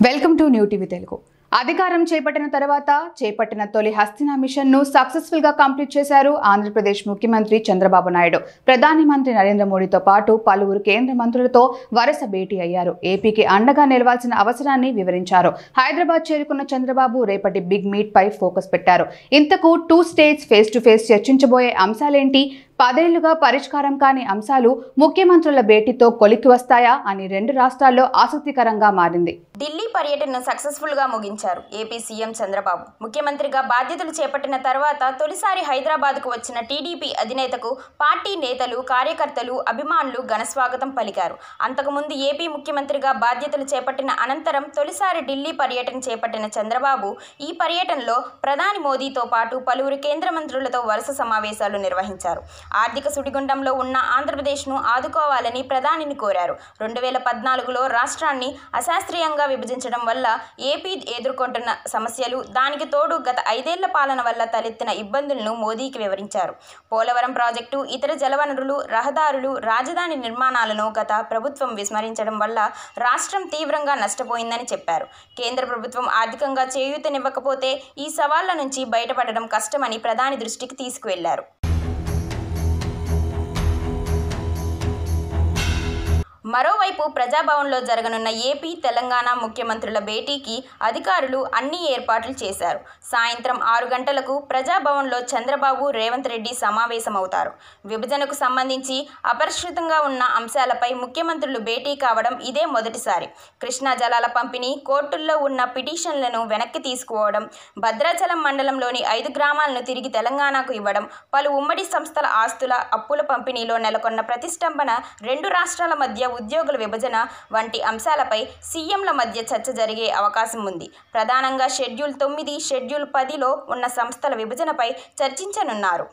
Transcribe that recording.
Welcome to new TV Telugu. అధికారం చేపట్టిన తర్వాత చేపట్టిన తొలి హస్తినా మిషన్ ను సక్సెస్ఫుల్ గా కంప్లీట్ చేశారు ఆంధ్రప్రదేశ్ ముఖ్యమంత్రి చంద్రబాబు నాయుడు. ప్రధాని మంత్రి నరేంద్ర మోడీతో పాటు పలువురు కేంద్ర మంత్రులతో వరుస భేటీ అయ్యారు. ఏపీకి అండగా నిలవాల్సిన అవసరాన్ని వివరించారు. హైదరాబాద్ చేరుకున్న చంద్రబాబు రేపటి బిగ్ మీట్ పై ఫోకస్ పెట్టారు. ఇంతకు 2 స్టేట్స్ ఫేస్ టు ఫేస్ చర్చించబోయే అంశాలేంటి, 10 ఏళ్లుగా పరిష్కారం కాని అంశాలు ముఖ్యమంత్రుల భేటీతో కొలిక్కి వస్తాయా అని 2 రాష్ట్రాల్లో ఆసక్తికరంగా మారింది. ఢిల్లీ పర్యటనను సక్సెస్ఫుల్ గా ముగించారు ఏపీ సీఎం చంద్రబాబు. ముఖ్యమంత్రిగా బాధ్యతలు చేపట్టిన తర్వాత తొలిసారి హైదరాబాద్కు వచ్చిన టీడీపీ అధినేతకు పార్టీ నేతలు, కార్యకర్తలు, అభిమానులు ఘనస్వాగతం పలికారు. అంతకుముందు ఏపీ ముఖ్యమంత్రిగా బాధ్యతలు చేపట్టిన అనంతరం తొలిసారి ఢిల్లీ పర్యటన చేపట్టిన చంద్రబాబు ఈ పర్యటనలో ప్రధాని మోదీతో పాటు పలువురు కేంద్ర మంత్రులతో వరుస సమావేశాలు నిర్వహించారు. ఆర్థిక సుడిగుండంలో ఉన్న ఆంధ్రప్రదేశ్ను ఆదుకోవాలని ప్రధానిని కోరారు. 2014లో రాష్ట్రాన్ని అశాస్త్రీయంగా విభజించడం వల్ల ఏపీ ఎదుర్కొంటున్న సమస్యలు, దానికి తోడు గత 5 ఏళ్ల పాలన వల్ల తలెత్తిన ఇబ్బందులను మోదీకి వివరించారు. పోలవరం ప్రాజెక్టు, ఇతర జలవనరులు, రహదారులు, రాజధాని నిర్మాణాలను గత ప్రభుత్వం విస్మరించడం వల్ల రాష్ట్రం తీవ్రంగా నష్టపోయిందని చెప్పారు. కేంద్ర ప్రభుత్వం ఆర్థికంగా చేయూతనివ్వకపోతే ఈ సవాళ్ల నుంచి బయటపడడం కష్టమని ప్రధాని దృష్టికి తీసుకువెళ్లారు. మరోవైపు ప్రజాభవన్లో జరగనున్న ఏపీ, తెలంగాణ ముఖ్యమంత్రుల భేటీకి అధికారులు అన్ని ఏర్పాట్లు చేశారు. సాయంత్రం 6 గంటలకు ప్రజాభవన్లో చంద్రబాబు, రేవంత్ రెడ్డి సమావేశమవుతారు. విభజనకు సంబంధించి అపరిష్కృతంగా ఉన్న అంశాలపై ముఖ్యమంత్రులు భేటీ కావడం ఇదే మొదటిసారి. కృష్ణా జలాల పంపిణీ, కోర్టుల్లో ఉన్న పిటిషన్లను వెనక్కి తీసుకోవడం, భద్రాచలం మండలంలోని 5 గ్రామాలను తిరిగి తెలంగాణకు ఇవ్వడం, పలు ఉమ్మడి సంస్థల ఆస్తుల అప్పుల పంపిణీలో నెలకొన్న ప్రతిష్టంభన, 2 రాష్ట్రాల మధ్య ఉద్యోగుల విభజన వంటి అంశాలపై సీఎంల మధ్య చర్చ జరిగే అవకాశం ఉంది. ప్రధానంగా షెడ్యూల్ 9, షెడ్యూల్ 10లో ఉన్న సంస్థల విభజనపై చర్చించనున్నారు.